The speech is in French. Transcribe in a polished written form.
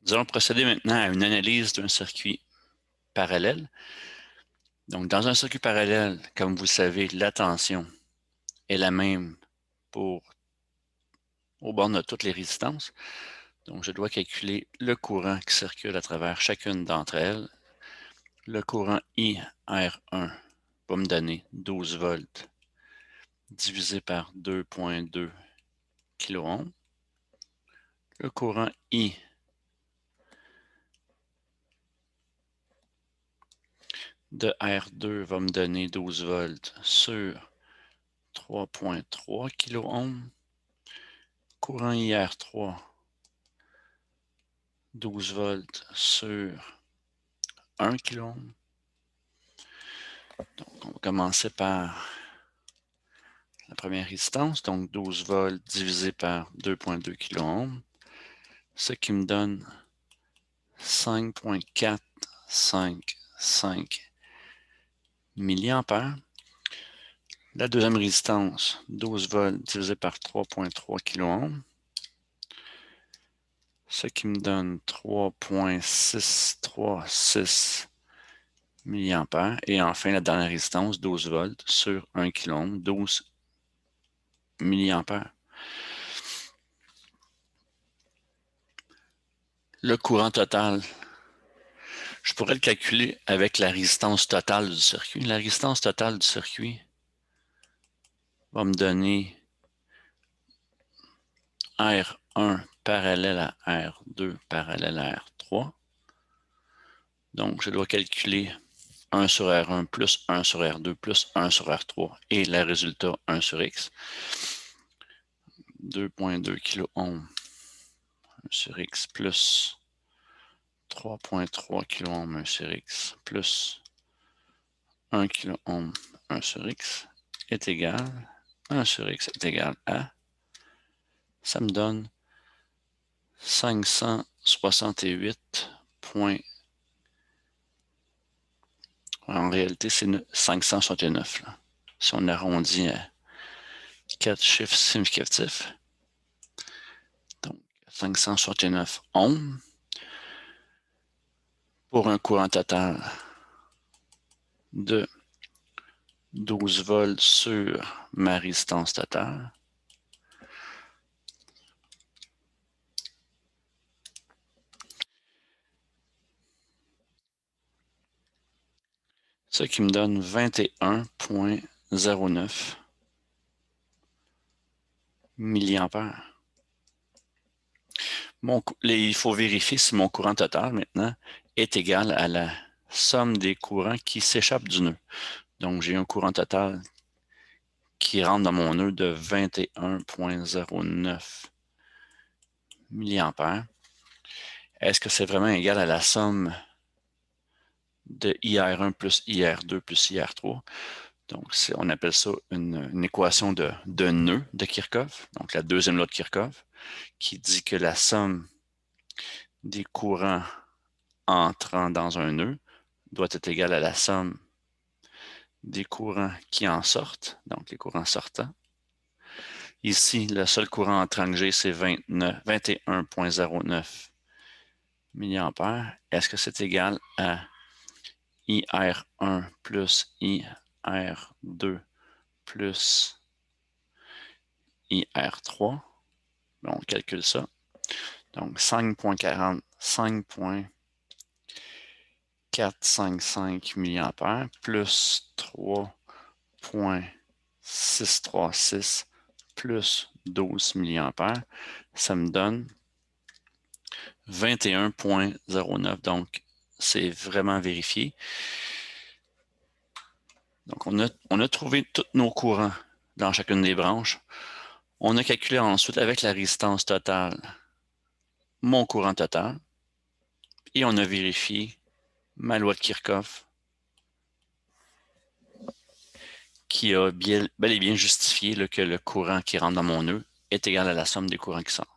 Nous allons procéder maintenant à une analyse d'un circuit parallèle. Donc, dans un circuit parallèle, comme vous le savez, la tension est la même au bord de toutes les résistances. Donc, je dois calculer le courant qui circule à travers chacune d'entre elles. Le courant IR1 va me donner 12 volts divisé par 2,2 kΩ. Le courant I de R2 va me donner 12 volts sur 3,3 kΩ. Courant IR3, 12 volts sur 1 kΩ. Donc, on va commencer par la première résistance, donc 12 volts divisé par 2,2 kΩ, ce qui me donne 5,455 milliampères. La deuxième résistance, 12 volts divisé par 3,3 kΩ, ce qui me donne 3,636 milliampères. Et enfin, la dernière résistance, 12 volts sur 1 kΩ, 12 milliampères. Le courant total, je pourrais le calculer avec la résistance totale du circuit. La résistance totale du circuit va me donner R1 parallèle à R2 parallèle à R3. Donc, je dois calculer 1 sur R1 plus 1 sur R2 plus 1 sur R3 et le résultat 1 sur X. 2,2 kΩ 1 sur X plus 3,3 kΩ 1 sur X plus 1 kΩ 1 sur X est égal, 1 sur X est égal à, ça me donne 568. En réalité, c'est 569. Là. Si on arrondit à 4 chiffres significatifs. Donc, 569 ohms pour un courant total de 12 volts sur ma résistance totale. Ce qui me donne 21,09 milliampères. Il faut vérifier si mon courant total maintenant est égal à la somme des courants qui s'échappent du nœud. Donc, j'ai un courant total qui rentre dans mon nœud de 21,09 milliampères. Est-ce que c'est vraiment égal à la somme de IR1 plus IR2 plus IR3? Donc, on appelle ça une équation de nœud de Kirchhoff, donc la deuxième loi de Kirchhoff, qui dit que la somme des courants entrant dans un nœud doit être égale à la somme des courants qui en sortent, donc les courants sortants. Ici, le seul courant entrant que j'ai, c'est 21,09 milliampères. Est-ce que c'est égal à IR1 plus IR2 plus IR3? On calcule ça. Donc, 5,455 milliampères plus 3,636 plus 12 milliampères, ça me donne 21,09. Donc, c'est vraiment vérifié. Donc, on a trouvé tous nos courants dans chacune des branches. On a calculé ensuite avec la résistance totale mon courant total et on a vérifié ma loi de Kirchhoff qui a bel et bien justifié là, que le courant qui rentre dans mon nœud est égal à la somme des courants qui sortent.